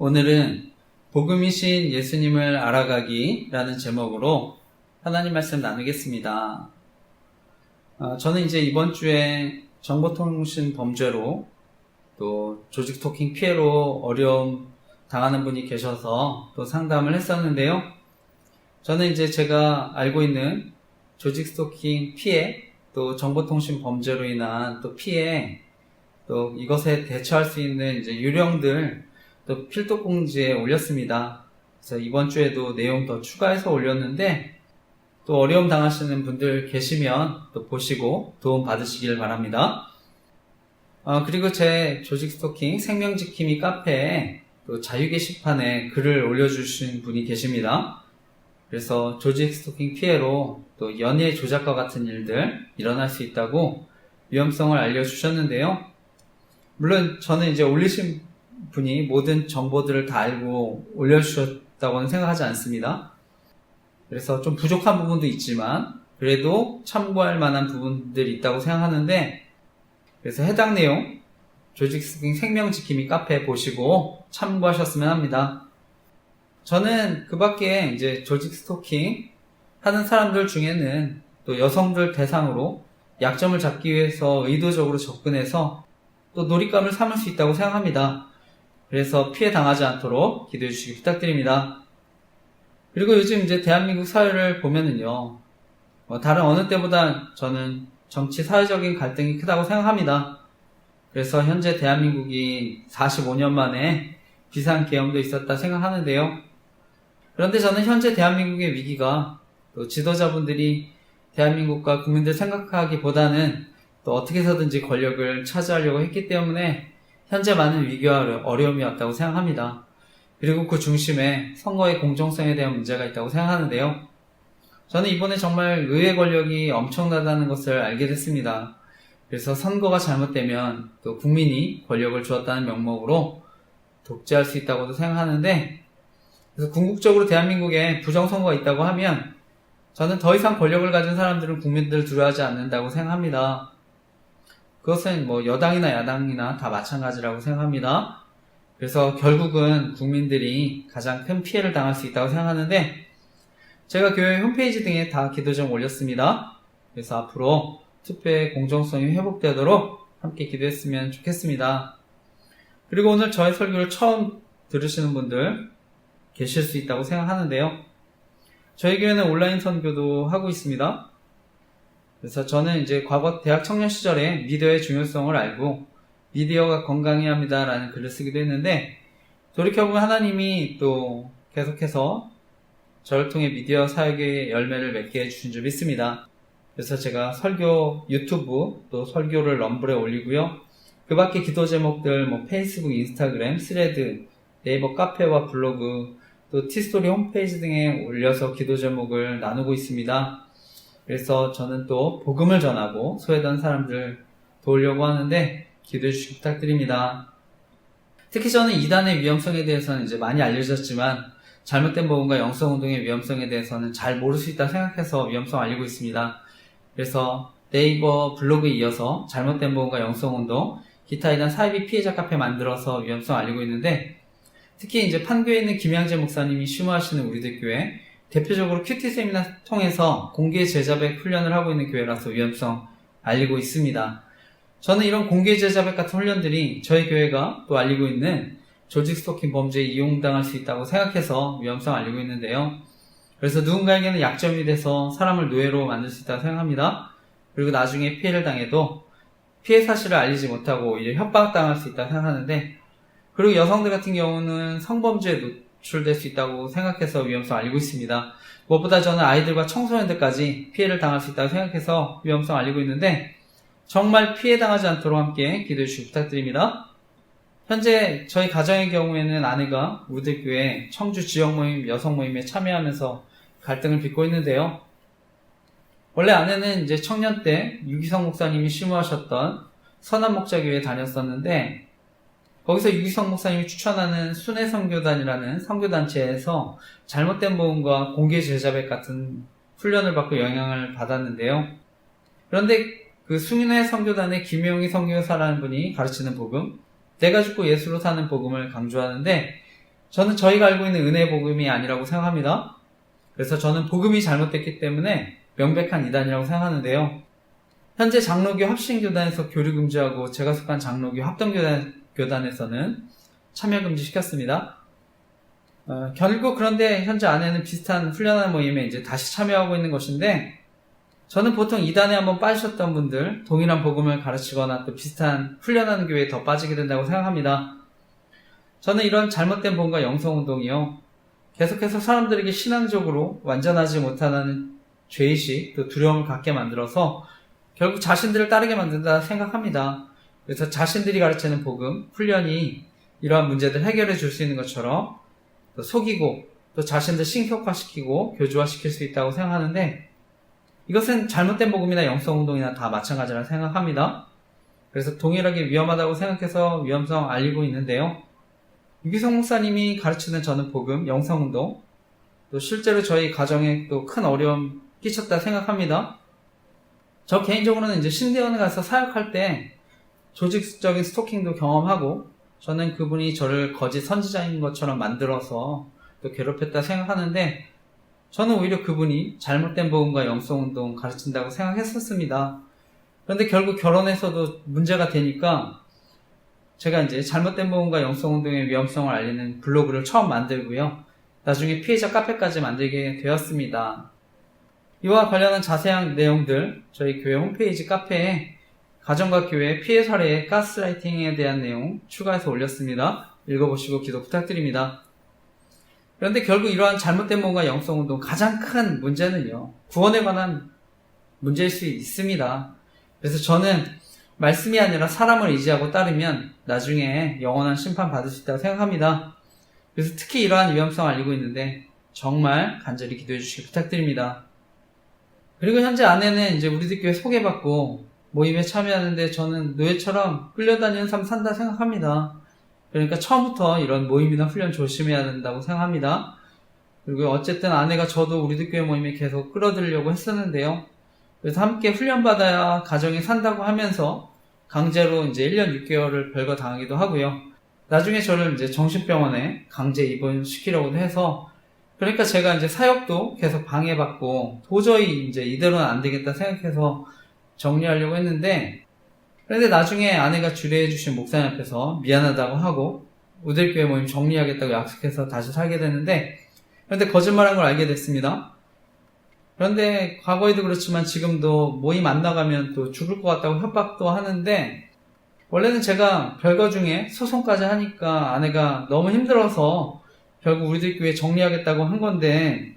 오늘은 복음이신 예수님을 알아가기라는 제목으로 하나님 말씀 나누겠습니다. 저는 이제 이번 주에 정보통신 범죄로 또 조직 스토킹 피해로 어려움 당하는 분이 계셔서 또 상담을 했었는데요. 저는 이제 제가 알고 있는 조직 스토킹 피해 또 정보통신 범죄로 인한 또 피해 또 이것에 대처할 수 있는 이제 요령들 또 필독공지에 올렸습니다. 그래서 이번 주에도 내용 더 추가해서 올렸는데 또 어려움 당하시는 분들 계시면 또 보시고 도움 받으시길 바랍니다. 그리고 제 조직 스토킹 생명지킴이 카페에 또 자유 게시판에 글을 올려주신 분이 계십니다. 그래서 조직 스토킹 피해로 또 연예 조작과 같은 일들 일어날 수 있다고 위험성을 알려주셨는데요. 물론 저는 이제 올리신 분이 모든 정보들을 다 알고 올려주셨다고는 생각하지 않습니다. 그래서 좀 부족한 부분도 있지만 그래도 참고할 만한 부분들이 있다고 생각하는데, 그래서 해당 내용 조직 스토킹 생명지킴이 카페 보시고 참고하셨으면 합니다. 저는 그 밖에 이제 조직 스토킹 하는 사람들 중에는 또 여성들 대상으로 약점을 잡기 위해서 의도적으로 접근해서 또 놀잇감을 삼을 수 있다고 생각합니다. 그래서 피해 당하지 않도록 기도해 주시기 부탁드립니다. 그리고 요즘 이제 대한민국 사회를 보면은요, 다른 어느 때보다 저는 정치 사회적인 갈등이 크다고 생각합니다. 그래서 현재 대한민국이 45년 만에 비상계엄도 있었다 생각하는데요. 그런데 저는 현재 대한민국의 위기가 또 지도자분들이 대한민국과 국민들 생각하기보다는 또 어떻게 해서든지 권력을 차지하려고 했기 때문에 현재 많은 위기와 어려움이 왔다고 생각합니다. 그리고 그 중심에 선거의 공정성에 대한 문제가 있다고 생각하는데요. 저는 이번에 정말 의회 권력이 엄청나다는 것을 알게 됐습니다. 그래서 선거가 잘못되면 또 국민이 권력을 주었다는 명목으로 독재할 수 있다고도 생각하는데, 그래서 궁극적으로 대한민국에 부정선거가 있다고 하면 저는 더 이상 권력을 가진 사람들은 국민들을 두려워하지 않는다고 생각합니다. 그것은 여당이나 야당이나 다 마찬가지라고 생각합니다. 그래서 결국은 국민들이 가장 큰 피해를 당할 수 있다고 생각하는데, 제가 교회 홈페이지 등에 다 기도 좀 올렸습니다. 그래서 앞으로 투표의 공정성이 회복되도록 함께 기도했으면 좋겠습니다. 그리고 오늘 저의 설교를 처음 들으시는 분들 계실 수 있다고 생각하는데요. 저희 교회는 온라인 선교도 하고 있습니다. 그래서 저는 이제 과거 대학 청년 시절에 미디어의 중요성을 알고 미디어가 건강해야 합니다라는 글을 쓰기도 했는데, 돌이켜보면 하나님이 또 계속해서 저를 통해 미디어 사역의 열매를 맺게 해주신 줄 믿습니다. 그래서 제가 설교 유튜브 또 설교를 럼블에 올리고요. 그 밖에 기도 제목들 페이스북, 인스타그램, 스레드, 네이버 카페와 블로그 또 티스토리 홈페이지 등에 올려서 기도 제목을 나누고 있습니다. 그래서 저는 또 복음을 전하고 소외된 사람들 도우려고 하는데 기도해 주시기 부탁드립니다. 특히 저는 이단의 위험성에 대해서는 이제 많이 알려졌지만 잘못된 복음과 영성운동의 위험성에 대해서는 잘 모를 수 있다 생각해서 위험성 알리고 있습니다. 그래서 네이버 블로그에 이어서 잘못된 복음과 영성운동, 기타 이단 사이비 피해자 카페 만들어서 위험성 알리고 있는데, 특히 이제 판교에 있는 김양재 목사님이 심호하시는 우리들 교회, 대표적으로 큐티 세미나 통해서 공개 제자백 훈련을 하고 있는 교회라서 위험성 알리고 있습니다. 저는 이런 공개 제자백 같은 훈련들이 저희 교회가 또 알리고 있는 조직 스토킹 범죄에 이용당할 수 있다고 생각해서 위험성 알리고 있는데요. 그래서 누군가에게는 약점이 돼서 사람을 노예로 만들 수 있다고 생각합니다. 그리고 나중에 피해를 당해도 피해 사실을 알리지 못하고 오히려 협박당할 수 있다고 생각하는데, 그리고 여성들 같은 경우는 성범죄에 노출될 수 있다고 생각해서 위험성 알리고 있습니다. 무엇보다 저는 아이들과 청소년들까지 피해를 당할 수 있다고 생각해서 위험성 알리고 있는데, 정말 피해 당하지 않도록 함께 기도해 주시기 부탁드립니다. 현재 저희 가정의 경우에는 아내가 우리들 교회 청주 지역 모임, 여성 모임에 참여하면서 갈등을 빚고 있는데요. 원래 아내는 이제 청년 때 유기성 목사님이 심호하셨던 선한목자교회에 다녔었는데, 거기서 유기성 목사님이 추천하는 순회선교단이라는 선교단체에서 잘못된 복음과 공개 제자백 같은 훈련을 받고 영향을 받았는데요. 그런데 그 순회선교단의 김용희 선교사라는 분이 가르치는 복음, 내가 죽고 예수로 사는 복음을 강조하는데, 저는 저희가 알고 있는 은혜의 복음이 아니라고 생각합니다. 그래서 저는 복음이 잘못됐기 때문에 명백한 이단이라고 생각하는데요. 현재 장로교 합신교단에서 교류 금지하고 제가 속한 장로교 합동교단에서는 참여 금지시켰습니다. 결국 그런데 현재 아내는 비슷한 훈련하는 모임에 이제 다시 참여하고 있는 것인데, 저는 보통 이단에 한번 빠지셨던 분들, 동일한 복음을 가르치거나 또 비슷한 훈련하는 교회에 더 빠지게 된다고 생각합니다. 저는 이런 잘못된 본과 영성운동이요, 계속해서 사람들에게 신앙적으로 완전하지 못하는 죄의식, 또 두려움을 갖게 만들어서 결국 자신들을 따르게 만든다 생각합니다. 그래서 자신들이 가르치는 복음, 훈련이 이러한 문제들 해결해 줄 수 있는 것처럼 또 속이고 또 자신들 신격화시키고 교주화시킬 수 있다고 생각하는데, 이것은 잘못된 복음이나 영성운동이나 다 마찬가지라 생각합니다. 그래서 동일하게 위험하다고 생각해서 위험성 알리고 있는데요. 유기성 목사님이 가르치는 저는 복음, 영성운동, 또 실제로 저희 가정에 또 큰 어려움 끼쳤다 생각합니다. 저 개인적으로는 이제 신대원에 가서 사역할 때 조직적인 스토킹도 경험하고, 저는 그분이 저를 거짓 선지자인 것처럼 만들어서 또 괴롭혔다 생각하는데, 저는 오히려 그분이 잘못된 복음과 영성운동 가르친다고 생각했었습니다. 그런데 결국 결혼에서도 문제가 되니까 제가 이제 잘못된 복음과 영성운동의 위험성을 알리는 블로그를 처음 만들고요, 나중에 피해자 카페까지 만들게 되었습니다. 이와 관련한 자세한 내용들 저희 교회 홈페이지 카페에 가정과 교회 피해 사례의 가스라이팅에 대한 내용 추가해서 올렸습니다. 읽어보시고 기도 부탁드립니다. 그런데 결국 이러한 잘못된 복음과 영성운동 가장 큰 문제는요, 구원에 관한 문제일 수 있습니다. 그래서 저는 말씀이 아니라 사람을 의지하고 따르면 나중에 영원한 심판 받을 수 있다고 생각합니다. 그래서 특히 이러한 위험성을 알리고 있는데 정말 간절히 기도해 주시기 부탁드립니다. 그리고 현재 아내는 이제 우리들 교회 소개받고 모임에 참여하는데 저는 노예처럼 끌려다니는 삶 산다 생각합니다. 그러니까 처음부터 이런 모임이나 훈련 조심해야 된다고 생각합니다. 그리고 어쨌든 아내가 저도 우리들 교회 모임에 계속 끌어들이려고 했었는데요. 그래서 함께 훈련받아야 가정이 산다고 하면서 강제로 이제 1년 6개월을 별거 당하기도 하고요. 나중에 저를 이제 정신병원에 강제 입원시키려고도 해서, 그러니까 제가 이제 사역도 계속 방해받고 도저히 이제 이대로는 안 되겠다 생각해서 정리하려고 했는데, 그런데 나중에 아내가 주례해 주신 목사님 앞에서 미안하다고 하고 우들교회 모임 정리하겠다고 약속해서 다시 살게 됐는데, 그런데 거짓말한 걸 알게 됐습니다. 그런데 과거에도 그렇지만 지금도 모임 안 나가면 또 죽을 것 같다고 협박도 하는데, 원래는 제가 별거 중에 소송까지 하니까 아내가 너무 힘들어서 결국 우리들 교회 정리하겠다고 한 건데,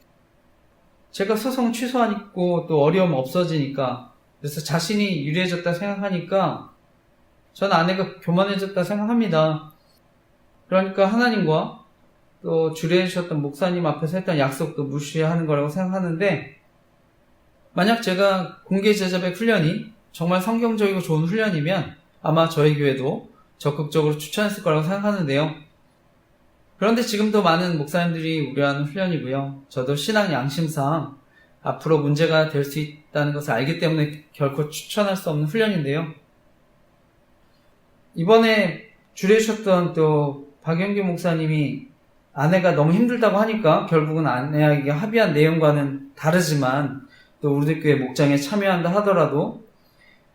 제가 소송 취소하니까 또 어려움 없어지니까, 그래서 자신이 유리해졌다 생각하니까 저는 아내가 교만해졌다 생각합니다. 그러니까 하나님과 또 주례해 주셨던 목사님 앞에서 했던 약속도 무시하는 거라고 생각하는데, 만약 제가 공개 제자백 훈련이 정말 성경적이고 좋은 훈련이면 아마 저희 교회도 적극적으로 추천했을 거라고 생각하는데요. 그런데 지금도 많은 목사님들이 우려하는 훈련이고요, 저도 신앙 양심상 앞으로 문제가 될 수 있다는 것을 알기 때문에 결코 추천할 수 없는 훈련인데요. 이번에 주례해 주셨던 또 박영규 목사님이 아내가 너무 힘들다고 하니까 결국은 아내에게 합의한 내용과는 다르지만 또 우리들 교회 목장에 참여한다 하더라도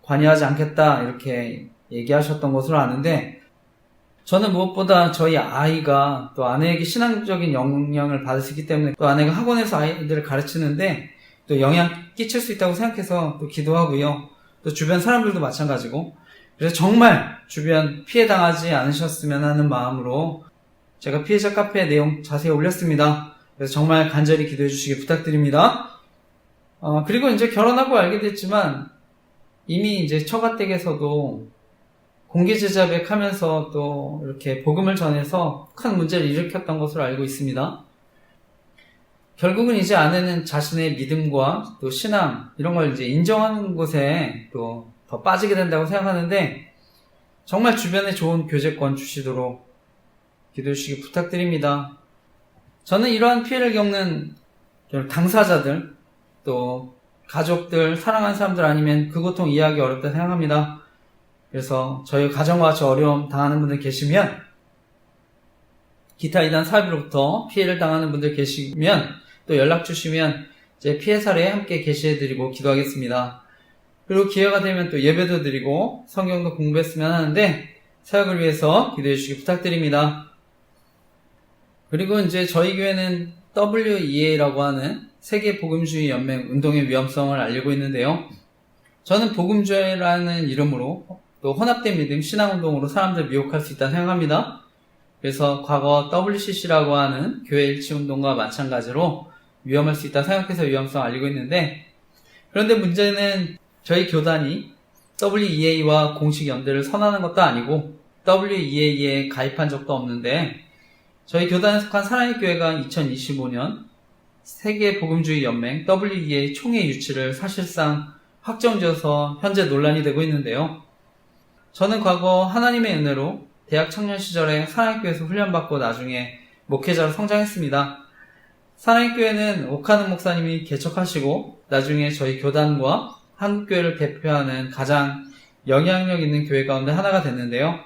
관여하지 않겠다 이렇게 얘기하셨던 것으로 아는데, 저는 무엇보다 저희 아이가 또 아내에게 신앙적인 영향을 받을 수 있기 때문에, 또 아내가 학원에서 아이들을 가르치는데 또 영향 끼칠 수 있다고 생각해서 또 기도하고요, 또 주변 사람들도 마찬가지고, 그래서 정말 주변 피해 당하지 않으셨으면 하는 마음으로 제가 피해자 카페 내용 자세히 올렸습니다. 그래서 정말 간절히 기도해 주시기 부탁드립니다. 그리고 이제 결혼하고 알게 됐지만 이미 이제 처가댁에서도 공개 제자백 하면서 또 이렇게 복음을 전해서 큰 문제를 일으켰던 것으로 알고 있습니다. 결국은 이제 아내는 자신의 믿음과 또 신앙 이런 걸 이제 인정하는 곳에 또 더 빠지게 된다고 생각하는데, 정말 주변에 좋은 교제권 주시도록 기도해 주시기 부탁드립니다. 저는 이러한 피해를 겪는 당사자들, 또 가족들, 사랑하는 사람들 아니면 그 고통 이해하기 어렵다 생각합니다. 그래서 저희 가정과 같이 어려움 당하는 분들 계시면 기타 이단 사업으로부터 피해를 당하는 분들 계시면 또 연락 주시면 이제 피해 사례 함께 게시해드리고 기도하겠습니다. 그리고 기회가 되면 또 예배도 드리고 성경도 공부했으면 하는데 사역을 위해서 기도해 주시기 부탁드립니다. 그리고 이제 저희 교회는 WEA라고 하는 세계 복음주의 연맹 운동의 위험성을 알리고 있는데요. 저는 복음주의라는 이름으로 또 혼합된 믿음 신앙운동으로 사람들 미혹할 수 있다 생각합니다. 그래서 과거 WCC라고 하는 교회 일치운동과 마찬가지로 위험할 수 있다 생각해서 위험성 알리고 있는데, 그런데 문제는 저희 교단이 WEA와 공식 연대를 선언하는 것도 아니고 WEA에 가입한 적도 없는데, 저희 교단에 속한 사랑의 교회가 2025년 세계 복음주의 연맹 WEA 총회 유치를 사실상 확정지어서 현재 논란이 되고 있는데요. 저는 과거 하나님의 은혜로 대학 청년 시절에 사랑의 교회에서 훈련받고 나중에 목회자로 성장했습니다. 사랑의 교회는 오카는 목사님이 개척하시고 나중에 저희 교단과 한국교회를 대표하는 가장 영향력 있는 교회 가운데 하나가 됐는데요.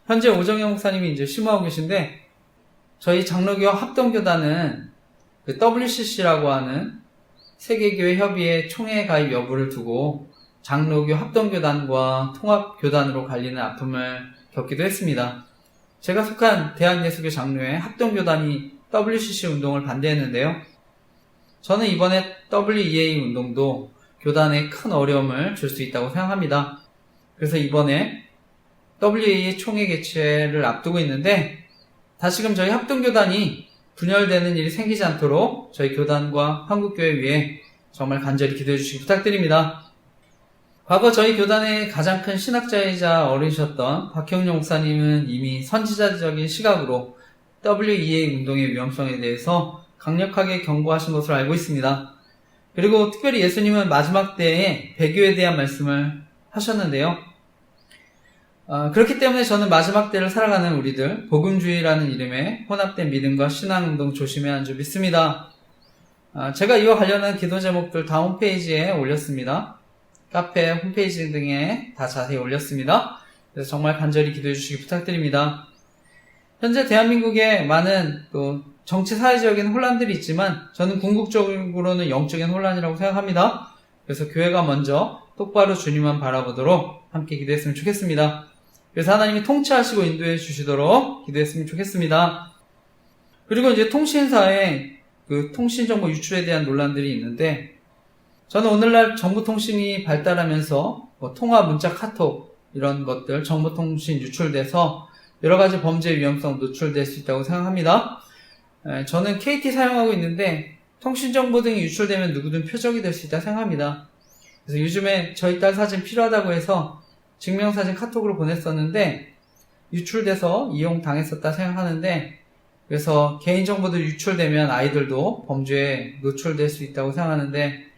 현재 오정영 목사님이 이제 심호하고 계신데, 저희 장로교와 합동교단은 그 WCC라고 하는 세계교회 협의회 총회 가입 여부를 두고 장로교 합동교단과 통합교단으로 갈리는 아픔을 겪기도 했습니다. 제가 속한 대한예수교 장로회 합동교단이 WCC 운동을 반대했는데요. 저는 이번에 WEA 운동도 교단에 큰 어려움을 줄 수 있다고 생각합니다. 그래서 이번에 WEA 총회 개최를 앞두고 있는데, 다시금 저희 합동교단이 분열되는 일이 생기지 않도록 저희 교단과 한국교회 위해 정말 간절히 기도해 주시기 부탁드립니다. 과거 저희 교단의 가장 큰 신학자이자 어른이셨던 박형룡 목사님은 이미 선지자적인 시각으로 WEA 운동의 위험성에 대해서 강력하게 경고하신 것으로 알고 있습니다. 그리고 특별히 예수님은 마지막 때에 배교에 대한 말씀을 하셨는데요. 그렇기 때문에 저는 마지막 때를 살아가는 우리들, 복음주의라는 이름의 혼합된 믿음과 신앙운동 조심해야 하는 줄 믿습니다. 제가 이와 관련한 기도 제목들 다 홈페이지에 올렸습니다. 카페, 홈페이지 등에 다 자세히 올렸습니다. 그래서 정말 간절히 기도해 주시기 부탁드립니다. 현재 대한민국에 많은 또 정치 사회적인 혼란들이 있지만 저는 궁극적으로는 영적인 혼란이라고 생각합니다. 그래서 교회가 먼저 똑바로 주님만 바라보도록 함께 기도했으면 좋겠습니다. 그래서 하나님이 통치하시고 인도해 주시도록 기도했으면 좋겠습니다. 그리고 이제 통신사의 그 통신정보 유출에 대한 논란들이 있는데, 저는 오늘날 정보통신이 발달하면서 통화, 문자, 카톡 이런 것들 정보통신 유출돼서 여러 가지 범죄 위험성 노출될 수 있다고 생각합니다. 저는 KT 사용하고 있는데 통신정보 등이 유출되면 누구든 표적이 될 수 있다 생각합니다. 그래서 요즘에 저희 딸 사진 필요하다고 해서 증명사진 카톡으로 보냈었는데 유출돼서 이용당했었다 생각하는데, 그래서 개인정보들 유출되면 아이들도 범죄에 노출될 수 있다고 생각하는데,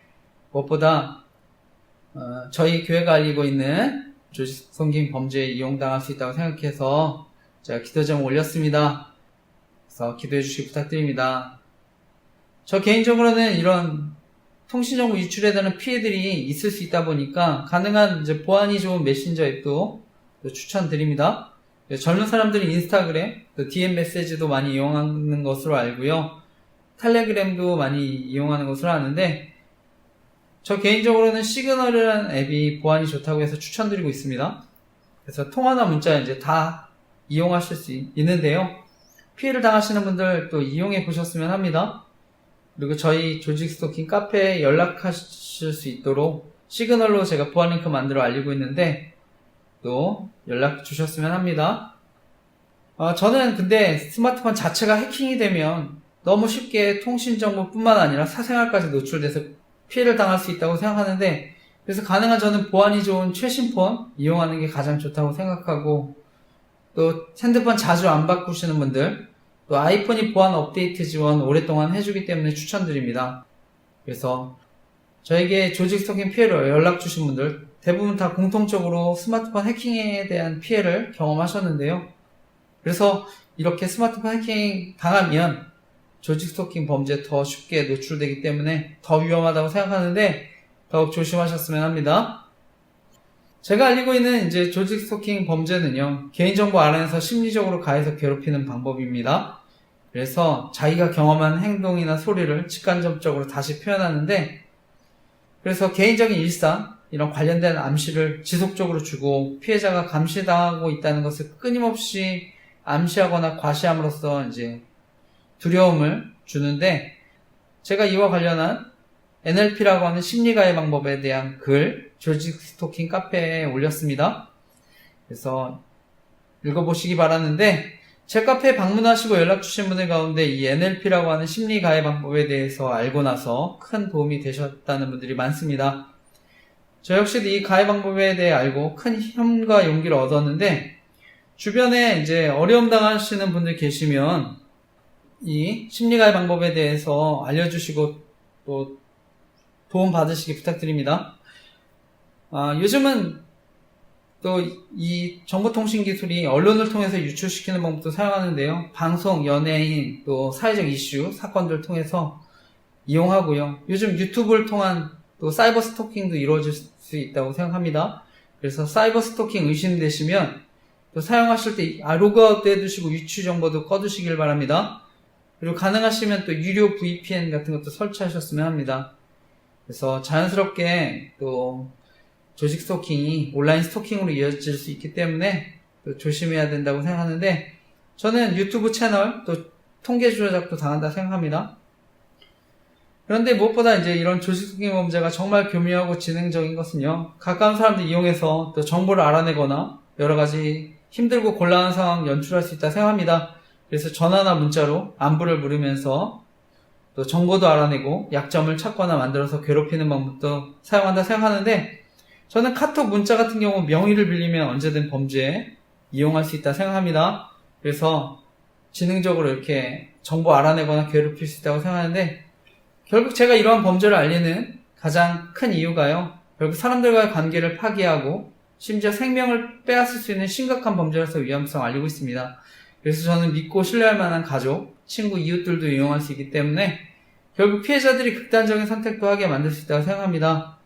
무엇보다 저희 교회가 알리고 있는 조직 성김 범죄에 이용당할 수 있다고 생각해서 제가 기도 제목 올렸습니다. 그래서 기도해 주시기 부탁드립니다. 저 개인적으로는 이런 통신정보 유출에 대한 피해들이 있을 수 있다 보니까 가능한 이제 보안이 좋은 메신저 앱도 추천드립니다. 젊은 사람들이 인스타그램, 또 DM 메시지도 많이 이용하는 것으로 알고요. 텔레그램도 많이 이용하는 것으로 아는데, 저 개인적으로는 시그널이라는 앱이 보안이 좋다고 해서 추천드리고 있습니다. 그래서 통화나 문자 이제 다 이용하실 수 있는데요. 피해를 당하시는 분들 또 이용해 보셨으면 합니다. 그리고 저희 조직 스토킹 카페에 연락하실 수 있도록 시그널로 제가 보안 링크 만들어 알리고 있는데 또 연락 주셨으면 합니다. 저는 근데 스마트폰 자체가 해킹이 되면 너무 쉽게 통신 정보뿐만 아니라 사생활까지 노출돼서 피해를 당할 수 있다고 생각하는데, 그래서 가능한 저는 보안이 좋은 최신 폰 이용하는 게 가장 좋다고 생각하고, 또 핸드폰 자주 안 바꾸시는 분들, 또 아이폰이 보안 업데이트 지원 오랫동안 해주기 때문에 추천드립니다. 그래서 저에게 조직 스토킹 피해로 연락 주신 분들 대부분 다 공통적으로 스마트폰 해킹에 대한 피해를 경험하셨는데요. 그래서 이렇게 스마트폰 해킹 당하면 조직 스토킹 범죄에 더 쉽게 노출되기 때문에 더 위험하다고 생각하는데 더욱 조심하셨으면 합니다. 제가 알고 있는 이제 조직 스토킹 범죄는요, 개인정보 알아내서 심리적으로 가해서 괴롭히는 방법입니다. 그래서 자기가 경험한 행동이나 소리를 직간접적으로 다시 표현하는데, 그래서 개인적인 일상, 이런 관련된 암시를 지속적으로 주고 피해자가 감시당하고 있다는 것을 끊임없이 암시하거나 과시함으로써 이제 두려움을 주는데, 제가 이와 관련한 NLP라고 하는 심리가해 방법에 대한 글, 조직 스토킹 카페에 올렸습니다. 그래서 읽어보시기 바라는데, 제 카페에 방문하시고 연락 주신 분들 가운데 이 NLP라고 하는 심리가해 방법에 대해서 알고 나서 큰 도움이 되셨다는 분들이 많습니다. 저 역시도 이 가해 방법에 대해 알고 큰 힘과 용기를 얻었는데, 주변에 이제 어려움 당하시는 분들 계시면 이 심리가해 방법에 대해서 알려주시고 또 도움 받으시기 부탁드립니다. 요즘은 또 이 정보통신 기술이 언론을 통해서 유출시키는 방법도 사용하는데요. 방송, 연예인, 또 사회적 이슈, 사건들을 통해서 이용하고요. 요즘 유튜브를 통한 또 사이버 스토킹도 이루어질 수 있다고 생각합니다. 그래서 사이버 스토킹 의심되시면 또 사용하실 때 로그아웃도 해두시고 유추 정보도 꺼두시길 바랍니다. 그리고 가능하시면 또 유료 VPN 같은 것도 설치하셨으면 합니다. 그래서 자연스럽게 또 조직 스토킹이 온라인 스토킹으로 이어질 수 있기 때문에 또 조심해야 된다고 생각하는데, 저는 유튜브 채널 또 통계 조작도 당한다 생각합니다. 그런데 무엇보다 이제 이런 조직 스토킹 범죄가 정말 교묘하고 지능적인 것은요, 가까운 사람들 이용해서 또 정보를 알아내거나 여러 가지 힘들고 곤란한 상황 연출할 수 있다 생각합니다. 그래서 전화나 문자로 안부를 물으면서 또 정보도 알아내고 약점을 찾거나 만들어서 괴롭히는 방법도 사용한다 생각하는데, 저는 카톡 문자 같은 경우 명의를 빌리면 언제든 범죄에 이용할 수 있다 생각합니다. 그래서 지능적으로 이렇게 정보 알아내거나 괴롭힐 수 있다고 생각하는데, 결국 제가 이러한 범죄를 알리는 가장 큰 이유가요, 결국 사람들과의 관계를 파괴하고 심지어 생명을 빼앗을 수 있는 심각한 범죄로서 위험성을 알리고 있습니다. 그래서 저는 믿고 신뢰할 만한 가족, 친구, 이웃들도 이용할 수 있기 때문에 결국 피해자들이 극단적인 선택도 하게 만들 수 있다고 생각합니다.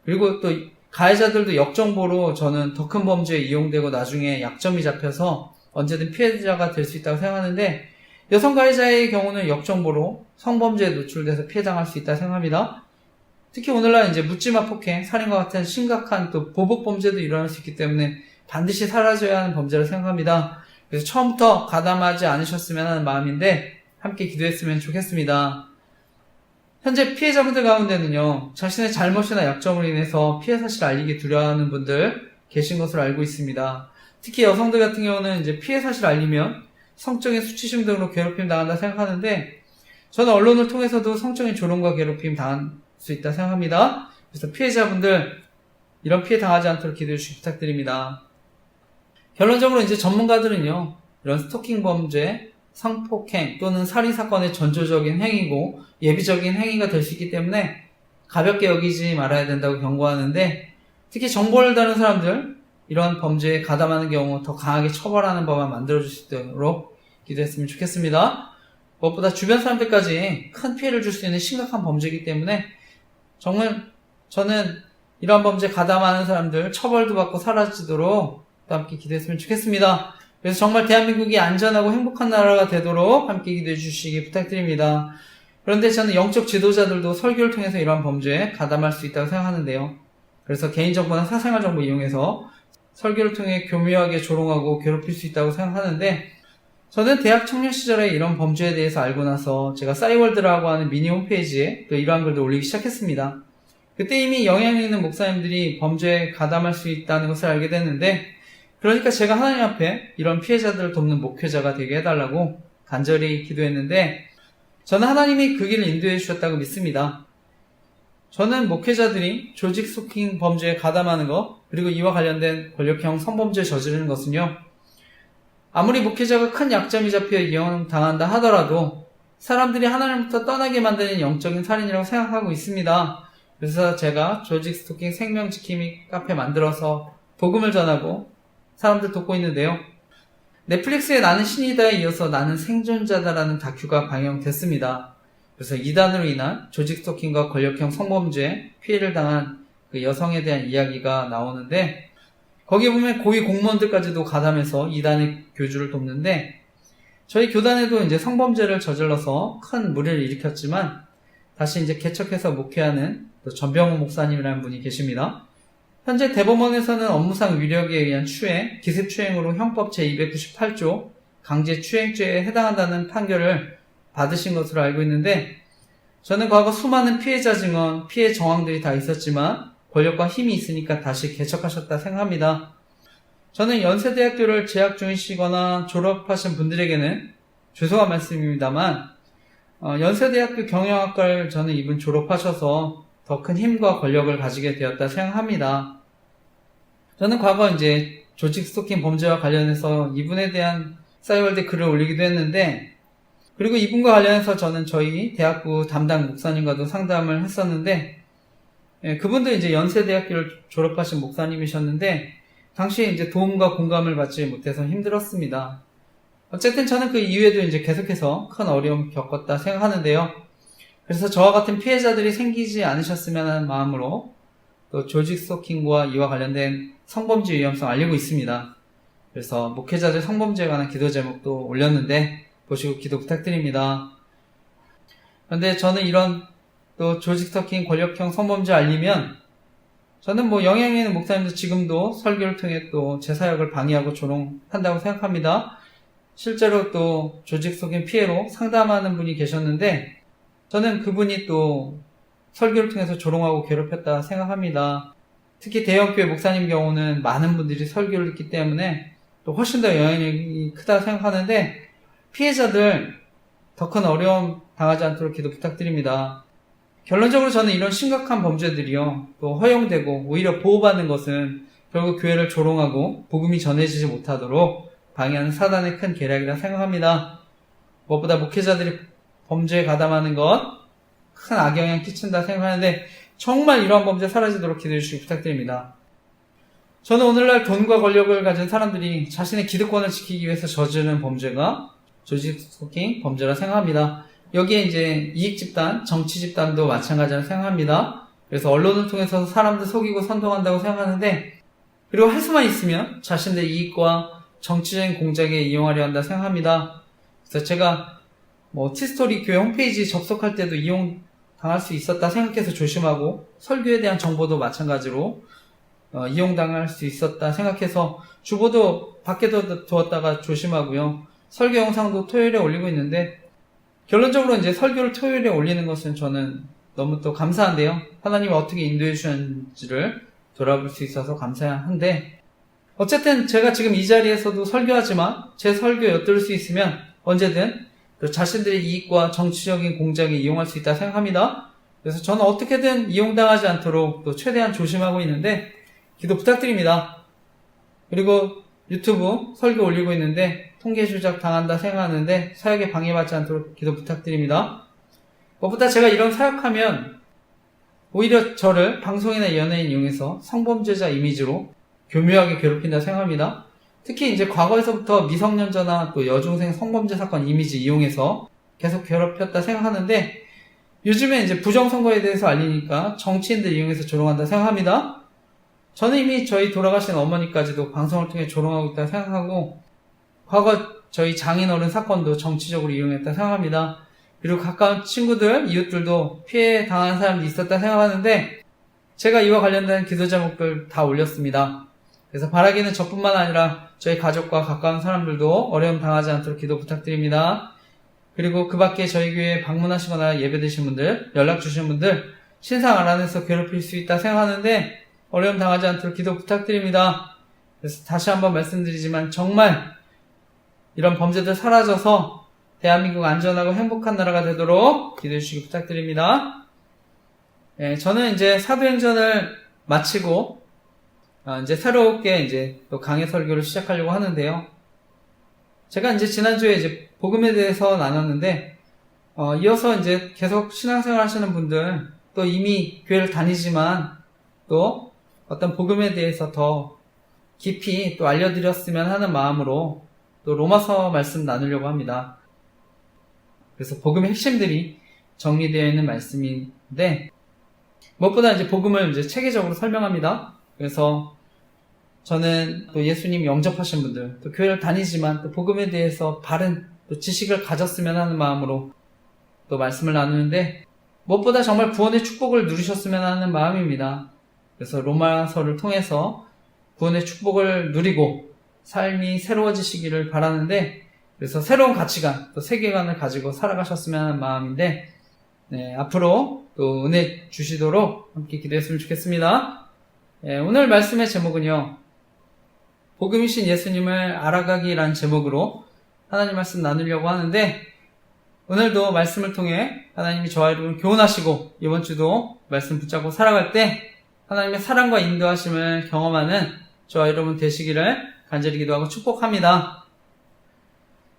그리고 또 가해자들도 역정보로 저는 더 큰 범죄에 이용되고 나중에 약점이 잡혀서 언제든 피해자가 될 수 있다고 생각하는데, 여성 가해자의 경우는 역정보로 성범죄에 노출돼서 피해당할 수 있다고 생각합니다. 특히 오늘날 이제 묻지마 폭행, 살인과 같은 심각한 또 보복 범죄도 일어날 수 있기 때문에 반드시 사라져야 하는 범죄라 생각합니다. 그래서 처음부터 가담하지 않으셨으면 하는 마음인데 함께 기도했으면 좋겠습니다. 현재 피해자분들 가운데는요, 자신의 잘못이나 약점으로 인해서 피해 사실을 알리기 두려워하는 분들 계신 것으로 알고 있습니다. 특히 여성들 같은 경우는 이제 피해 사실을 알리면 성적인 수치심 등으로 괴롭힘 당한다 생각하는데, 저는 언론을 통해서도 성적인 조롱과 괴롭힘 당할 수 있다 생각합니다. 그래서 피해자분들 이런 피해 당하지 않도록 기도해 주시기 부탁드립니다. 결론적으로 이제 전문가들은요, 이런 스토킹 범죄, 성폭행 또는 살인사건의 전조적인 행위고 예비적인 행위가 될 수 있기 때문에 가볍게 여기지 말아야 된다고 경고하는데, 특히 정보를 다룬 사람들, 이런 범죄에 가담하는 경우 더 강하게 처벌하는 법안 만들어줄 수 있도록 기도했으면 좋겠습니다. 무엇보다 주변 사람들까지 큰 피해를 줄 수 있는 심각한 범죄이기 때문에 정말 저는 이러한 범죄에 가담하는 사람들 처벌도 받고 사라지도록 또 함께 기도했으면 좋겠습니다. 그래서 정말 대한민국이 안전하고 행복한 나라가 되도록 함께 기도해 주시기 부탁드립니다. 그런데 저는 영적 지도자들도 설교를 통해서 이러한 범죄에 가담할 수 있다고 생각하는데요. 그래서 개인정보나 사생활 정보 이용해서 설교를 통해 교묘하게 조롱하고 괴롭힐 수 있다고 생각하는데, 저는 대학 청년 시절에 이런 범죄에 대해서 알고 나서 제가 싸이월드라고 하는 미니 홈페이지에 또 이러한 글도 올리기 시작했습니다. 그때 이미 영향력 있는 목사님들이 범죄에 가담할 수 있다는 것을 알게 됐는데, 그러니까 제가 하나님 앞에 이런 피해자들을 돕는 목회자가 되게 해달라고 간절히 기도했는데, 저는 하나님이 그 길을 인도해 주셨다고 믿습니다. 저는 목회자들이 조직 스토킹 범죄에 가담하는 것, 그리고 이와 관련된 권력형 성범죄를 저지르는 것은요, 아무리 목회자가 큰 약점이 잡혀 이용당한다 하더라도 사람들이 하나님부터 떠나게 만드는 영적인 살인이라고 생각하고 있습니다. 그래서 제가 조직 스토킹 생명지킴이 카페 만들어서 복음을 전하고 사람들 돕고 있는데요. 넷플릭스의 나는 신이다에 이어서 나는 생존자다라는 다큐가 방영됐습니다. 그래서 이단으로 인한 조직 스토킹과 권력형 성범죄 피해를 당한 그 여성에 대한 이야기가 나오는데, 거기에 보면 고위 공무원들까지도 가담해서 이단의 교주를 돕는데, 저희 교단에도 이제 성범죄를 저질러서 큰 무리를 일으켰지만 다시 이제 개척해서 목회하는 또 전병훈 목사님이라는 분이 계십니다. 현재 대법원에서는 업무상 위력에 의한 추행, 기습추행으로 형법 제298조 강제추행죄에 해당한다는 판결을 받으신 것으로 알고 있는데, 저는 과거 수많은 피해자 증언, 피해 정황들이 다 있었지만 권력과 힘이 있으니까 다시 개척하셨다 생각합니다. 저는 연세대학교를 재학 중이시거나 졸업하신 분들에게는 죄송한 말씀입니다만, 연세대학교 경영학과를 저는 이분 졸업하셔서 더 큰 힘과 권력을 가지게 되었다 생각합니다. 저는 과거 이제 조직 스토킹 범죄와 관련해서 이분에 대한 싸이월드에 글을 올리기도 했는데, 그리고 이분과 관련해서 저는 저희 대학부 담당 목사님과도 상담을 했었는데, 그분도 이제 연세대학교를 졸업하신 목사님이셨는데, 당시에 이제 도움과 공감을 받지 못해서 힘들었습니다. 어쨌든 저는 그 이후에도 이제 계속해서 큰 어려움 겪었다 생각하는데요. 그래서 저와 같은 피해자들이 생기지 않으셨으면 하는 마음으로 또 조직 스토킹과 이와 관련된 성범죄 위험성 알리고 있습니다. 그래서 목회자들 성범죄에 관한 기도 제목도 올렸는데 보시고 기도 부탁드립니다. 그런데 저는 이런 또 조직 스토킹 권력형 성범죄 알리면 저는 영향이 있는 목사님도 지금도 설교를 통해 또 제 사역을 방해하고 조롱한다고 생각합니다. 실제로 또 조직 스토킹 피해로 상담하는 분이 계셨는데 저는 그분이 또 설교를 통해서 조롱하고 괴롭혔다 생각합니다. 특히 대형교회 목사님 경우는 많은 분들이 설교를 듣기 때문에 또 훨씬 더 영향력이 크다고 생각하는데 피해자들 더 큰 어려움 당하지 않도록 기도 부탁드립니다. 결론적으로 저는 이런 심각한 범죄들이요 또 허용되고 오히려 보호받는 것은 결국 교회를 조롱하고 복음이 전해지지 못하도록 방해하는 사단의 큰 계략이라 생각합니다. 무엇보다 목회자들이 범죄에 가담하는 것 큰 악영향 끼친다 생각하는데 정말 이러한 범죄 사라지도록 기도해 주시기 부탁드립니다. 저는 오늘날 돈과 권력을 가진 사람들이 자신의 기득권을 지키기 위해서 저지르는 범죄가 조직 스토킹 범죄라 생각합니다. 여기에 이제 이익집단, 정치집단도 마찬가지라 생각합니다. 그래서 언론을 통해서 사람들 속이고 선동한다고 생각하는데 그리고 할 수만 있으면 자신들의 이익과 정치적인 공작에 이용하려 한다 생각합니다. 그래서 제가 티스토리 교회 홈페이지 접속할 때도 이용당할 수 있었다 생각해서 조심하고 설교에 대한 정보도 마찬가지로 이용당할 수 있었다 생각해서 주보도 밖에 두었다가 조심하고요. 설교 영상도 토요일에 올리고 있는데 결론적으로 이제 설교를 토요일에 올리는 것은 저는 너무 또 감사한데요. 하나님이 어떻게 인도해 주셨는지를 돌아볼 수 있어서 감사한데 어쨌든 제가 지금 이 자리에서도 설교하지만 제 설교에 엿들 수 있으면 언제든 또 자신들의 이익과 정치적인 공작에 이용할 수 있다 생각합니다. 그래서 저는 어떻게든 이용당하지 않도록 또 최대한 조심하고 있는데 기도 부탁드립니다. 그리고 유튜브 설교 올리고 있는데 통계 조작 당한다 생각하는데 사역에 방해받지 않도록 기도 부탁드립니다. 무엇보다 제가 이런 사역하면 오히려 저를 방송이나 연예인 이용해서 성범죄자 이미지로 교묘하게 괴롭힌다 생각합니다. 특히 이제 과거에서부터 미성년자나 또 여중생 성범죄 사건 이미지 이용해서 계속 괴롭혔다 생각하는데 요즘에 이제 부정선거에 대해서 알리니까 정치인들 이용해서 조롱한다 생각합니다. 저는 이미 저희 돌아가신 어머니까지도 방송을 통해 조롱하고 있다 생각하고 과거 저희 장인어른 사건도 정치적으로 이용했다 생각합니다. 그리고 가까운 친구들, 이웃들도 피해 당한 사람이 있었다 생각하는데 제가 이와 관련된 기도 제목들 다 올렸습니다. 그래서 바라기는 저뿐만 아니라 저희 가족과 가까운 사람들도 어려움 당하지 않도록 기도 부탁드립니다. 그리고 그 밖에 저희 교회에 방문하시거나 예배드신 분들, 연락 주신 분들 신상 알아내서 괴롭힐 수 있다 생각하는데 어려움 당하지 않도록 기도 부탁드립니다. 그래서 다시 한번 말씀드리지만 정말 이런 범죄들 사라져서 대한민국 안전하고 행복한 나라가 되도록 기도해 주시기 부탁드립니다. 저는 이제 사도행전을 마치고 이제 새롭게 이제 또 강해 설교를 시작하려고 하는데요. 제가 이제 지난주에 이제 복음에 대해서 나눴는데 이어서 이제 계속 신앙생활 하시는 분들 또 이미 교회를 다니지만 또 어떤 복음에 대해서 더 깊이 또 알려드렸으면 하는 마음으로 또 로마서 말씀 나누려고 합니다. 그래서 복음의 핵심들이 정리되어 있는 말씀인데 무엇보다 이제 복음을 이제 체계적으로 설명합니다. 그래서 저는 또 예수님 영접하신 분들, 또 교회를 다니지만 또 복음에 대해서 바른 또 지식을 가졌으면 하는 마음으로 또 말씀을 나누는데, 무엇보다 정말 구원의 축복을 누리셨으면 하는 마음입니다. 그래서 로마서를 통해서 구원의 축복을 누리고 삶이 새로워지시기를 바라는데, 그래서 새로운 가치관, 또 세계관을 가지고 살아가셨으면 하는 마음인데, 앞으로 또 은혜 주시도록 함께 기도했으면 좋겠습니다. 오늘 말씀의 제목은요, 복음이신 예수님을 알아가기라는 제목으로 하나님 말씀 나누려고 하는데, 오늘도 말씀을 통해 하나님이 저와 여러분 교훈하시고 이번 주도 말씀 붙잡고 살아갈 때 하나님의 사랑과 인도하심을 경험하는 저와 여러분 되시기를 간절히 기도하고 축복합니다.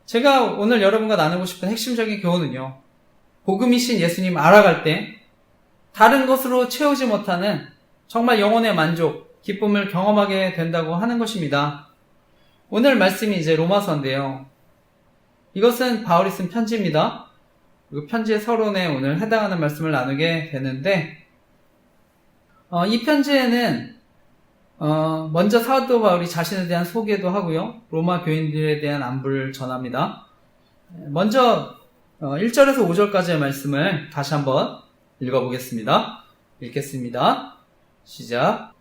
제가 오늘 여러분과 나누고 싶은 핵심적인 교훈은요, 복음이신 예수님 알아갈 때 다른 것으로 채우지 못하는 정말 영혼의 만족, 기쁨을 경험하게 된다고 하는 것입니다. 오늘 말씀이 이제 로마서인데요. 이것은 바울이 쓴 편지입니다. 그 편지의 서론에 오늘 해당하는 말씀을 나누게 되는데, 이 편지에는 먼저 사도 바울이 자신에 대한 소개도 하고요, 로마 교인들에 대한 안부를 전합니다. 먼저 1절에서 5절까지의 말씀을 다시 한번 읽어보겠습니다. 읽겠습니다. 시작.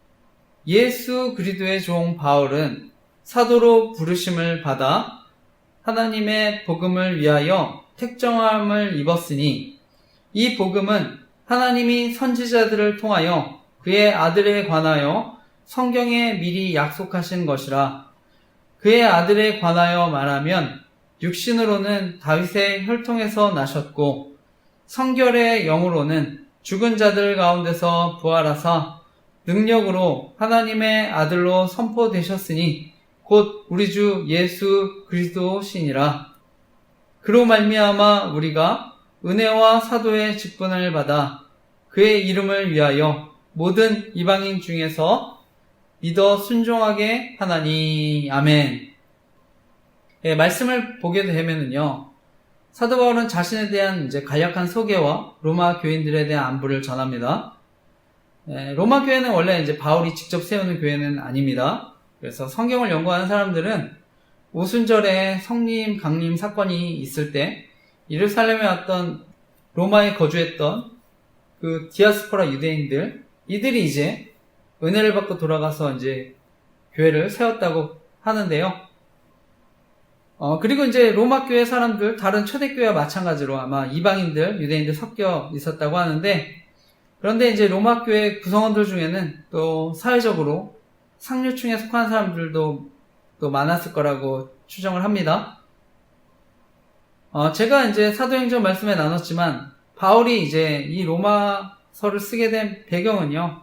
예수 그리스도의 종 바울은 사도로 부르심을 받아 하나님의 복음을 위하여 택정함을 입었으니, 이 복음은 하나님이 선지자들을 통하여 그의 아들에 관하여 성경에 미리 약속하신 것이라. 그의 아들에 관하여 말하면 육신으로는 다윗의 혈통에서 나셨고 성결의 영으로는 죽은 자들 가운데서 부활하사 능력으로 하나님의 아들로 선포되셨으니 곧 우리 주 예수 그리스도시니라. 그로 말미암아 우리가 은혜와 사도의 직분을 받아 그의 이름을 위하여 모든 이방인 중에서 믿어 순종하게 하나니. 아멘. 말씀을 보게 되면은요, 사도 바울은 자신에 대한 이제 간략한 소개와 로마 교인들에 대한 안부를 전합니다. 로마 교회는 원래 이제 바울이 직접 세우는 교회는 아닙니다. 그래서 성경을 연구하는 사람들은 오순절에 성림, 강림 사건이 있을 때 예루살렘에 왔던 로마에 거주했던 그 디아스포라 유대인들, 이들이 이제 은혜를 받고 돌아가서 이제 교회를 세웠다고 하는데요. 그리고 이제 로마 교회 사람들, 다른 초대교회와 마찬가지로 아마 이방인들, 유대인들 섞여 있었다고 하는데, 그런데 이제 로마 교회 구성원들 중에는 또 사회적으로 상류층에 속한 사람들도 또 많았을 거라고 추정을 합니다. 제가 이제 사도행전 말씀에 나눴지만, 바울이 이제 이 로마서를 쓰게 된 배경은요,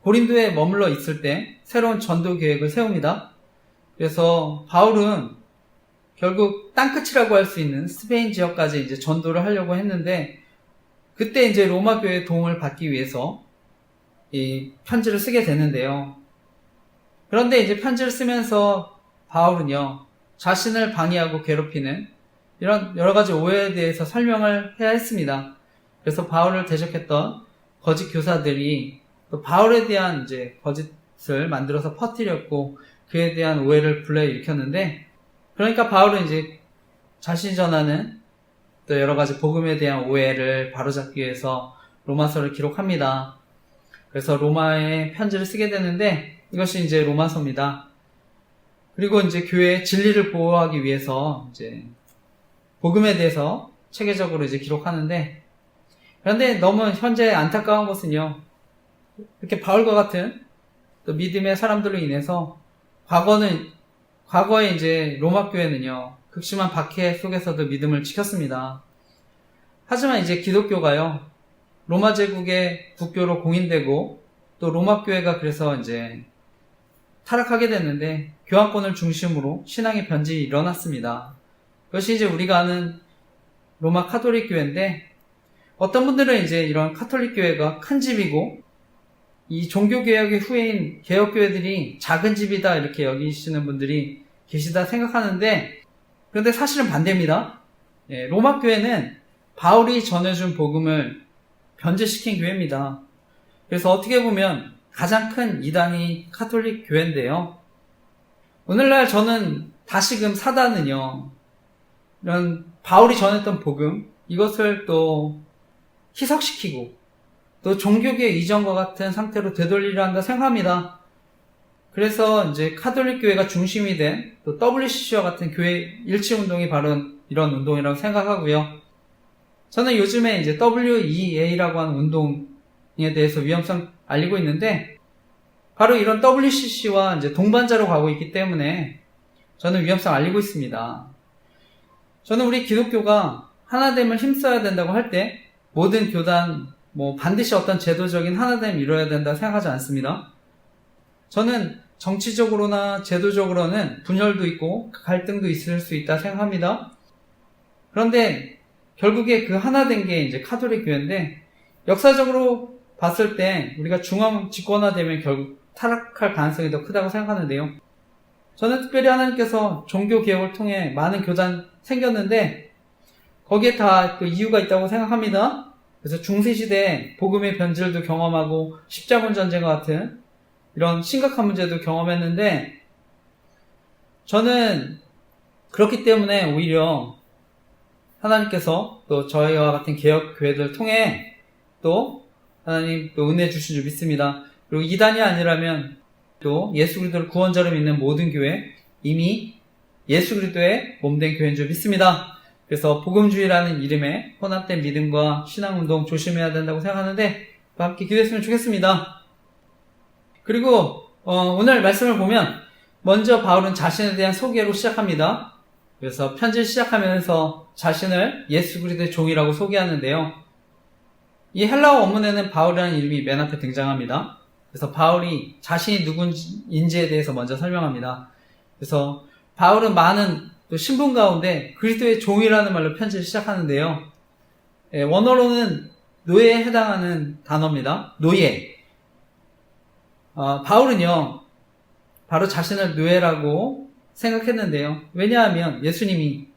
고린도에 머물러 있을 때 새로운 전도 계획을 세웁니다. 그래서 바울은 결국 땅끝이라고 할 수 있는 스페인 지역까지 이제 전도를 하려고 했는데, 그때 이제 로마 교회의 도움을 받기 위해서 이 편지를 쓰게 되는데요. 그런데 이제 편지를 쓰면서 바울은요, 자신을 방해하고 괴롭히는 이런 여러 가지 오해에 대해서 설명을 해야 했습니다. 그래서 바울을 대적했던 거짓 교사들이 또 바울에 대한 이제 거짓을 만들어서 퍼뜨렸고 그에 대한 오해를 불러일으켰는데, 그러니까 바울은 이제 자신이 전하는 또 여러 가지 복음에 대한 오해를 바로잡기 위해서 로마서를 기록합니다. 그래서 로마에 편지를 쓰게 되는데, 이것이 이제 로마서입니다. 그리고 이제 교회의 진리를 보호하기 위해서 이제 복음에 대해서 체계적으로 이제 기록하는데, 그런데 너무 현재 안타까운 것은요, 이렇게 바울과 같은 또 믿음의 사람들로 인해서 과거에 이제 로마 교회는요, 극심한 박해 속에서도 믿음을 지켰습니다. 하지만 이제 기독교가요, 로마 제국의 국교로 공인되고 또 로마 교회가 그래서 이제 타락하게 됐는데, 교황권을 중심으로 신앙의 변질이 일어났습니다. 그것이 이제 우리가 아는 로마 카톨릭 교회인데, 어떤 분들은 이제 이런 카톨릭 교회가 큰 집이고 이 종교개혁의 후예인 개혁교회들이 작은 집이다 이렇게 여기시는 분들이 계시다 생각하는데, 그런데 사실은 반대입니다. 로마 교회는 바울이 전해준 복음을 변질시킨 교회입니다. 그래서 어떻게 보면 가장 큰 이단이 가톨릭 교회인데요. 오늘날 저는 다시금 사단은요, 이런 바울이 전했던 복음, 이것을 또 희석시키고 또 종교계 이전과 같은 상태로 되돌리려 한다 생각합니다. 그래서 이제 가톨릭 교회가 중심이 된 또 WCC와 같은 교회 일치운동이 바로 이런 운동이라고 생각하고요. 저는 요즘에 이제 WEA라고 하는 운동에 대해서 위험성 알리고 있는데, 바로 이런 WCC와 이제 동반자로 가고 있기 때문에 저는 위험성 알리고 있습니다. 저는 우리 기독교가 하나됨을 힘써야 된다고 할 때 모든 교단 반드시 어떤 제도적인 하나됨을 이뤄야 된다 생각하지 않습니다. 저는 정치적으로나 제도적으로는 분열도 있고 갈등도 있을 수 있다 생각합니다. 그런데 결국에 그 하나된 게 이제 가톨릭 교회인데, 역사적으로 봤을 때 우리가 중앙 집권화되면 결국 타락할 가능성이 더 크다고 생각하는데요. 저는 특별히 하나님께서 종교 개혁을 통해 많은 교단 생겼는데 거기에 다 그 이유가 있다고 생각합니다. 그래서 중세시대에 복음의 변질도 경험하고 십자군 전쟁과 같은 이런 심각한 문제도 경험했는데, 저는 그렇기 때문에 오히려 하나님께서 또 저희와 같은 개혁 교회들을 통해 또 하나님 또 은혜 주신 줄 믿습니다. 그리고 이단이 아니라면 또 예수 그리스도를 구원자로 믿는 모든 교회, 이미 예수 그리스도의 몸된 교회인 줄 믿습니다. 그래서 복음주의라는 이름의 혼합된 믿음과 신앙운동 조심해야 된다고 생각하는데 함께 기도했으면 좋겠습니다. 그리고 오늘 말씀을 보면 먼저 바울은 자신에 대한 소개로 시작합니다. 그래서 편지를 시작하면서 자신을 예수 그리스도의 종이라고 소개하는데요. 이 헬라어 원문에는 바울이라는 이름이 맨 앞에 등장합니다. 그래서 바울이 자신이 누군지에 대해서 먼저 설명합니다. 그래서 바울은 많은 또 신분 가운데 그리스도의 종이라는 말로 편지를 시작하는데요. 원어로는 노예에 해당하는 단어입니다. 노예. 바울은요, 바로 자신을 노예라고 생각했는데요. 왜냐하면 예수님이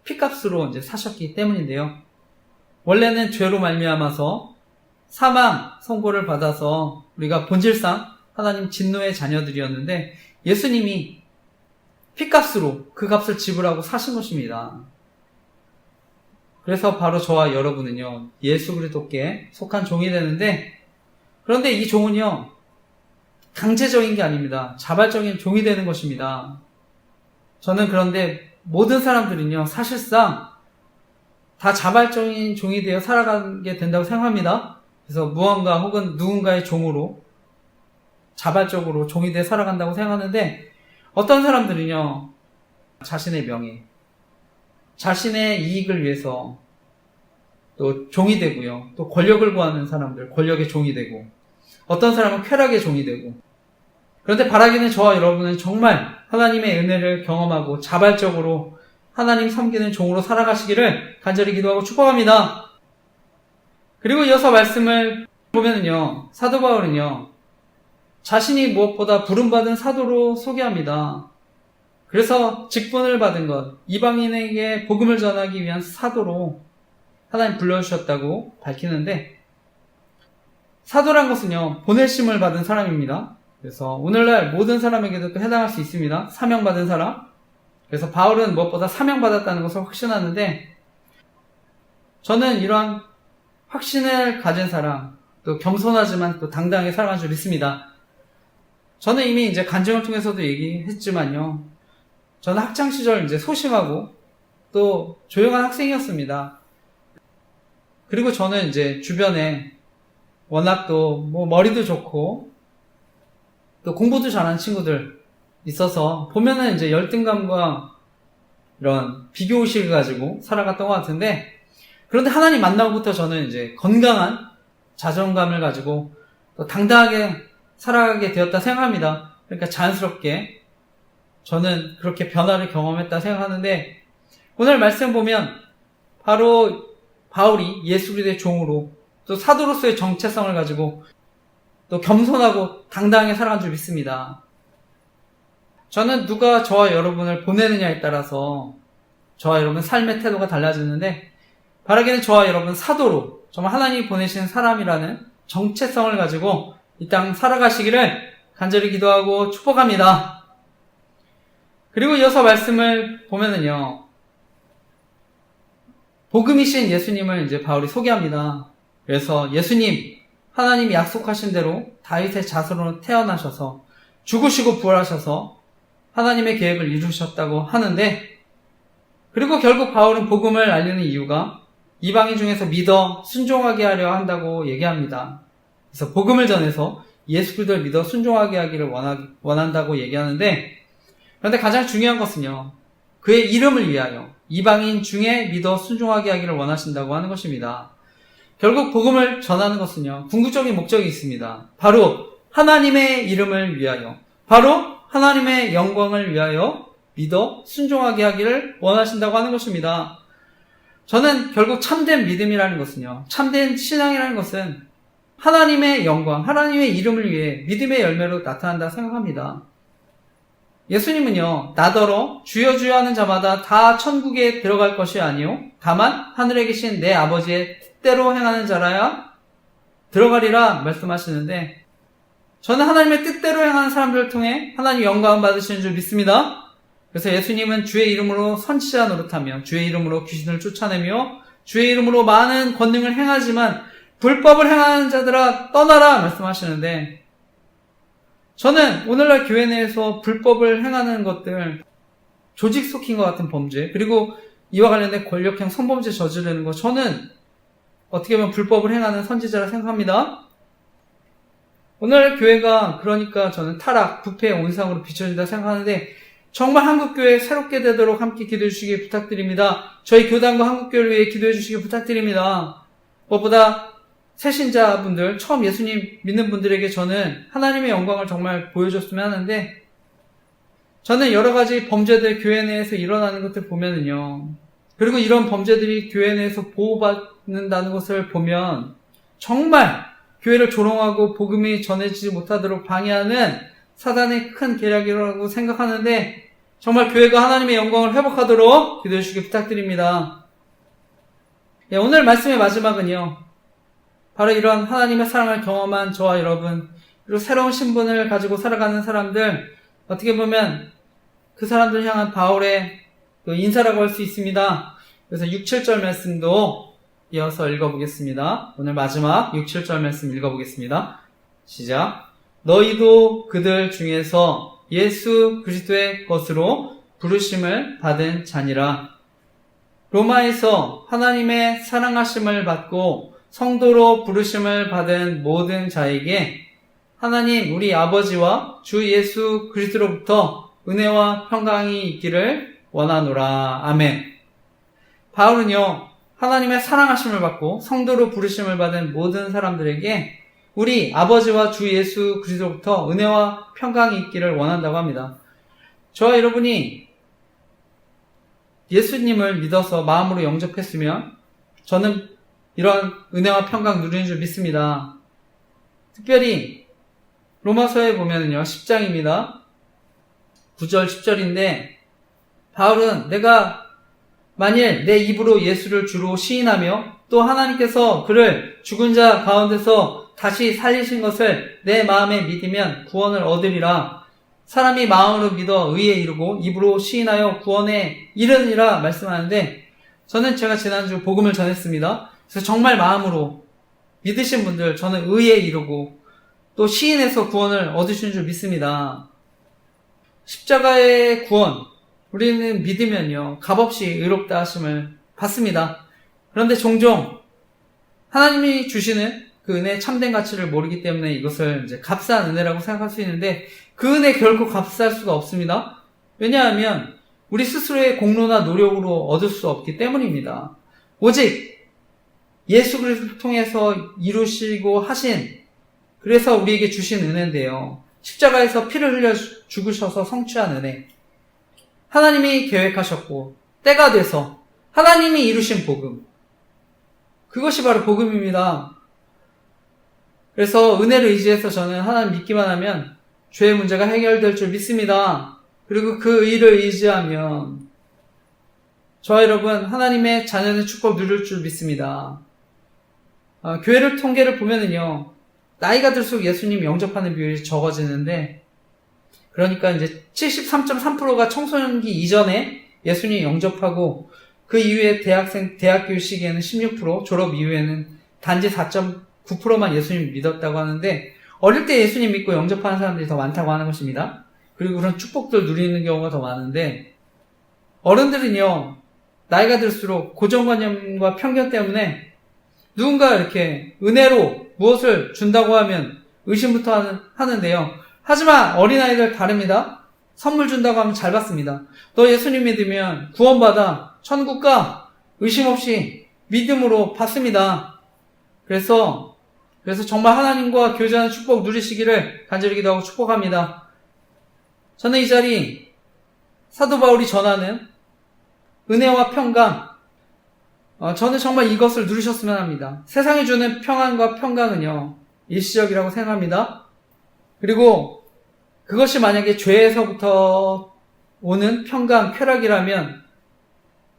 피값으로 이제 사셨기 때문인데요. 원래는 죄로 말미암아서 사망 선고를 받아서 우리가 본질상 하나님 진노의 자녀들이었는데, 예수님이 피값으로 그 값을 지불하고 사신 것입니다. 그래서 바로 저와 여러분은요, 예수 그리스도께 속한 종이 되는데, 그런데 이 종은요, 강제적인 게 아닙니다. 자발적인 종이 되는 것입니다. 저는 그런데 모든 사람들은요, 사실상 다 자발적인 종이 되어 살아가게 된다고 생각합니다. 그래서 무언가 혹은 누군가의 종으로 자발적으로 종이 되어 살아간다고 생각하는데, 어떤 사람들은요, 자신의 명예, 자신의 이익을 위해서 또 종이 되고요, 또 권력을 구하는 사람들, 권력의 종이 되고, 어떤 사람은 쾌락의 종이 되고, 그런데 바라기는 저와 여러분은 정말 하나님의 은혜를 경험하고 자발적으로 하나님 섬기는 종으로 살아가시기를 간절히 기도하고 축복합니다. 그리고 이어서 말씀을 보면은요, 사도 바울은요, 자신이 무엇보다 부름받은 사도로 소개합니다. 그래서 직분을 받은 것, 이방인에게 복음을 전하기 위한 사도로 하나님 불러주셨다고 밝히는데, 사도란 것은요, 보내심을 받은 사람입니다. 그래서 오늘날 모든 사람에게도 또 해당할 수 있습니다. 사명받은 사람. 그래서 바울은 무엇보다 사명받았다는 것을 확신하는데, 저는 이러한 확신을 가진 사람, 또 겸손하지만 또 당당하게 살아간 줄 믿습니다. 저는 이미 이제 간증을 통해서도 얘기했지만요, 저는 학창시절 이제 소심하고 또 조용한 학생이었습니다. 그리고 저는 이제 주변에 워낙 또 머리도 좋고 또 공부도 잘하는 친구들 있어서 보면은 이제 열등감과 이런 비교의식을 가지고 살아갔던 것 같은데, 그런데 하나님 만나고부터 저는 이제 건강한 자존감을 가지고 또 당당하게 살아가게 되었다 생각합니다. 그러니까 자연스럽게 저는 그렇게 변화를 경험했다 생각하는데, 오늘 말씀 보면 바로 바울이 예수 그리스도의 종으로 또 사도로서의 정체성을 가지고 또 겸손하고 당당하게 살아간 줄 믿습니다. 저는 누가 저와 여러분을 보내느냐에 따라서 저와 여러분 삶의 태도가 달라지는데, 바라기는 저와 여러분 사도로 정말 하나님이 보내신 사람이라는 정체성을 가지고 이 땅 살아가시기를 간절히 기도하고 축복합니다. 그리고 이어서 말씀을 보면은요, 복음이신 예수님을 이제 바울이 소개합니다. 그래서 예수님, 하나님이 약속하신 대로 다윗의 자손으로 태어나셔서 죽으시고 부활하셔서 하나님의 계획을 이루셨다고 하는데, 그리고 결국 바울은 복음을 알리는 이유가 이방인 중에서 믿어 순종하게 하려 한다고 얘기합니다. 그래서 복음을 전해서 예수 그리스도를 믿어 순종하게 하기를 원한다고 얘기하는데, 그런데 가장 중요한 것은요, 그의 이름을 위하여 이방인 중에 믿어 순종하게 하기를 원하신다고 하는 것입니다. 결국 복음을 전하는 것은요, 궁극적인 목적이 있습니다. 바로 하나님의 이름을 위하여, 바로 하나님의 영광을 위하여 믿어 순종하게 하기를 원하신다고 하는 것입니다. 저는 결국 참된 믿음이라는 것은요, 참된 신앙이라는 것은 하나님의 영광, 하나님의 이름을 위해 믿음의 열매로 나타난다 생각합니다. 예수님은요, 나더러 주여 주여 하는 자마다 다 천국에 들어갈 것이 아니요 다만 하늘에 계신 내 아버지의 뜻대로 행하는 자라야 들어가리라 말씀하시는데, 저는 하나님의 뜻대로 행하는 사람들을 통해 하나님 영광 받으시는 줄 믿습니다. 그래서 예수님은 주의 이름으로 선지자 노릇하며 주의 이름으로 귀신을 쫓아내며 주의 이름으로 많은 권능을 행하지만 불법을 행하는 자들아 떠나라 말씀하시는데, 저는 오늘날 교회 내에서 불법을 행하는 것들, 조직 속인 것 같은 범죄, 그리고 이와 관련된 권력형 성범죄 저지르는 것, 저는 어떻게 보면 불법을 행하는 선지자라 생각합니다. 오늘 교회가 그러니까 저는 타락, 부패, 온상으로 비춰진다 생각하는데, 정말 한국교회 새롭게 되도록 함께 기도해 주시기 부탁드립니다. 저희 교단과 한국교회를 위해 기도해 주시기 부탁드립니다. 무엇보다 새신자분들, 처음 예수님 믿는 분들에게 저는 하나님의 영광을 정말 보여줬으면 하는데, 저는 여러 가지 범죄들 교회 내에서 일어나는 것들 보면은요, 그리고 이런 범죄들이 교회 내에서 보호받는다는 것을 보면 정말 교회를 조롱하고 복음이 전해지지 못하도록 방해하는 사단의 큰 계략이라고 생각하는데, 정말 교회가 하나님의 영광을 회복하도록 기도해 주시기 부탁드립니다. 오늘 말씀의 마지막은요, 바로 이런 하나님의 사랑을 경험한 저와 여러분, 그리고 새로운 신분을 가지고 살아가는 사람들, 어떻게 보면 그 사람들 향한 바울의 인사라고 할 수 있습니다. 그래서 6, 7절 말씀도 이어서 읽어보겠습니다. 오늘 마지막 6, 7절 말씀 읽어보겠습니다. 시작. 너희도 그들 중에서 예수 그리스도의 것으로 부르심을 받은 자니라. 로마에서 하나님의 사랑하심을 받고 성도로 부르심을 받은 모든 자에게 하나님 우리 아버지와 주 예수 그리스도로부터 은혜와 평강이 있기를 원하노라. 아멘. 바울은요, 하나님의 사랑하심을 받고 성도로 부르심을 받은 모든 사람들에게 우리 아버지와 주 예수 그리스도로부터 은혜와 평강이 있기를 원한다고 합니다. 저와 여러분이 예수님을 믿어서 마음으로 영접했으면 저는 이런 은혜와 평강 누리는 줄 믿습니다. 특별히 로마서에 보면은요, 10장입니다. 9절 10절인데 바울은 내가 만일 내 입으로 예수를 주로 시인하며 또 하나님께서 그를 죽은 자 가운데서 다시 살리신 것을 내 마음에 믿으면 구원을 얻으리라. 사람이 마음으로 믿어 의에 이르고 입으로 시인하여 구원에 이르느니라 말씀하는데, 저는 제가 지난주 복음을 전했습니다. 그래서 정말 마음으로 믿으신 분들, 저는 의에 이르고 또 시인해서 구원을 얻으신 줄 믿습니다. 십자가의 구원, 우리는 믿으면요, 값없이 의롭다 하심을 받습니다. 그런데 종종 하나님이 주시는 그 은혜의 참된 가치를 모르기 때문에 이것을 이제 값싼 은혜라고 생각할 수 있는데, 그 은혜 결코 값쌀 수가 없습니다. 왜냐하면 우리 스스로의 공로나 노력으로 얻을 수 없기 때문입니다. 오직 예수 그리스도를 통해서 이루시고 하신, 그래서 우리에게 주신 은혜인데요, 십자가에서 피를 흘려 죽으셔서 성취한 은혜, 하나님이 계획하셨고 때가 돼서 하나님이 이루신 복음, 그것이 바로 복음입니다. 그래서 은혜를 의지해서 저는 하나님 믿기만 하면 죄의 문제가 해결될 줄 믿습니다. 그리고 그 의를 의지하면 저와 여러분 하나님의 자녀의 축복 누릴 줄 믿습니다. 교회를 통계를 보면은요, 나이가 들수록 예수님 영접하는 비율이 적어지는데, 그러니까 이제 73.3%가 청소년기 이전에 예수님 영접하고, 그 이후에 대학교 시기에는 16%, 졸업 이후에는 단지 4.9%만 예수님 믿었다고 하는데, 어릴 때 예수님 믿고 영접하는 사람들이 더 많다고 하는 것입니다. 그리고 그런 축복들 누리는 경우가 더 많은데, 어른들은요, 나이가 들수록 고정관념과 편견 때문에 누군가 이렇게 은혜로 무엇을 준다고 하면 의심부터 하는데요. 하지만 어린아이들 다릅니다. 선물 준다고 하면 잘 받습니다. 너 예수님 믿으면 구원받아, 천국 가, 의심 없이 믿음으로 받습니다. 그래서 정말 하나님과 교제하는 축복 누리시기를 간절히 기도하고 축복합니다. 저는 이 자리 사도 바울이 전하는 은혜와 평강, 저는 정말 이것을 누리셨으면 합니다. 세상이 주는 평안과 평강은요, 일시적이라고 생각합니다. 그리고 그것이 만약에 죄에서부터 오는 평강, 쾌락이라면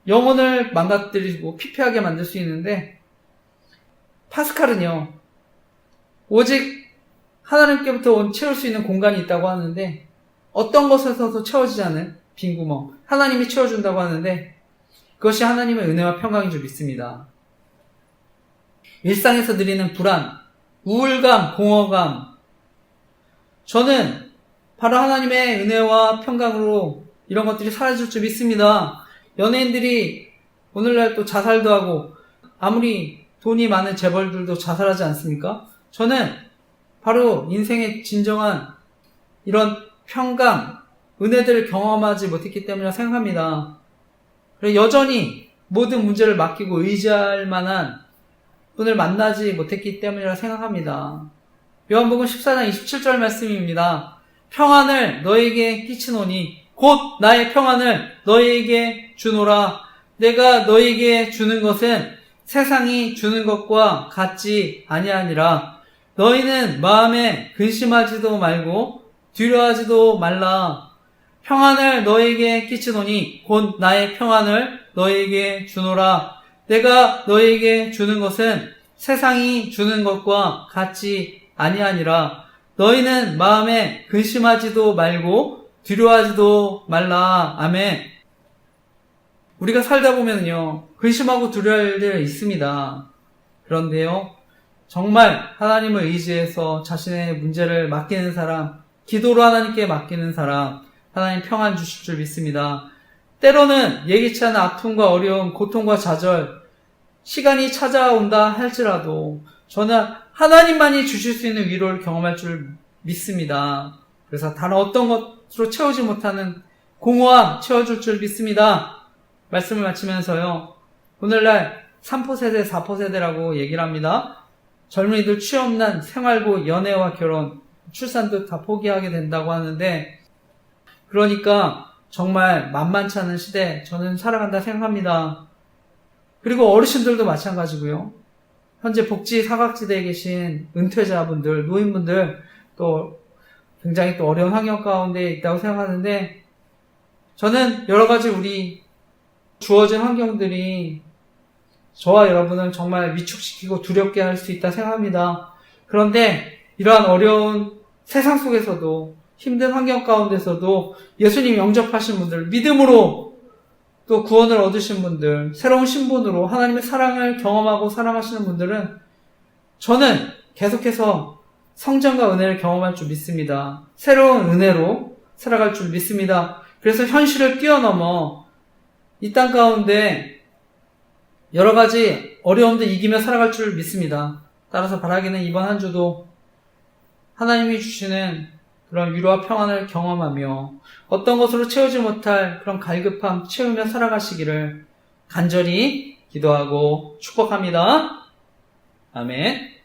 영혼을 망가뜨리고 피폐하게 만들 수 있는데, 파스칼은요, 오직 하나님께부터 채울 수 있는 공간이 있다고 하는데, 어떤 것에서도 채워지지 않은 빈구멍, 하나님이 채워준다고 하는데, 그것이 하나님의 은혜와 평강인 줄 믿습니다. 일상에서 느리는 불안, 우울감, 공허감, 저는 바로 하나님의 은혜와 평강으로 이런 것들이 사라질 줄 믿습니다. 연예인들이 오늘날 또 자살도 하고, 아무리 돈이 많은 재벌들도 자살하지 않습니까? 저는 바로 인생의 진정한 이런 평강, 은혜들을 경험하지 못했기 때문이라 생각합니다. 여전히 모든 문제를 맡기고 의지할 만한 분을 만나지 못했기 때문이라 생각합니다. 요한복음 14장 27절 말씀입니다. 평안을 너에게 끼치노니 곧 나의 평안을 너에게 주노라. 내가 너에게 주는 것은 세상이 주는 것과 같지 아니하니라. 너희는 마음에 근심하지도 말고 두려워하지도 말라. 평안을 너에게 끼치노니 곧 나의 평안을 너에게 주노라. 내가 너에게 주는 것은 세상이 주는 것과 같지 아니하니라. 너희는 마음에 근심하지도 말고 두려워하지도 말라. 아멘. 우리가 살다 보면요, 근심하고 두려워할 일 있습니다. 그런데요, 정말 하나님을 의지해서 자신의 문제를 맡기는 사람, 기도로 하나님께 맡기는 사람, 하나님 평안 주실 줄 믿습니다. 때로는 예기치 않은 아픔과 어려움, 고통과 좌절, 시간이 찾아온다 할지라도 저는 하나님만이 주실 수 있는 위로를 경험할 줄 믿습니다. 그래서 다른 어떤 것으로 채우지 못하는 공허함 채워줄 줄 믿습니다. 말씀을 마치면서요, 오늘날 3포 세대, 4포 세대라고 얘기를 합니다. 젊은이들 취업난, 생활고, 연애와 결혼, 출산도 다 포기하게 된다고 하는데, 그러니까 정말 만만치 않은 시대 저는 살아간다 생각합니다. 그리고 어르신들도 마찬가지고요. 현재 복지 사각지대에 계신 은퇴자분들, 노인분들 또 굉장히 또 어려운 환경 가운데 있다고 생각하는데, 저는 여러 가지 우리 주어진 환경들이 저와 여러분을 정말 위축시키고 두렵게 할 수 있다 생각합니다. 그런데 이러한 어려운 세상 속에서도, 힘든 환경 가운데서도 예수님 영접하신 분들, 믿음으로 또 구원을 얻으신 분들, 새로운 신분으로 하나님의 사랑을 경험하고 사랑하시는 분들은 저는 계속해서 성장과 은혜를 경험할 줄 믿습니다. 새로운 은혜로 살아갈 줄 믿습니다. 그래서 현실을 뛰어넘어 이 땅 가운데 여러 가지 어려움들 이기며 살아갈 줄 믿습니다. 따라서 바라기는 이번 한 주도 하나님이 주시는 그런 위로와 평안을 경험하며 어떤 것으로 채우지 못할 그런 갈급함 채우며 살아가시기를 간절히 기도하고 축복합니다. 아멘.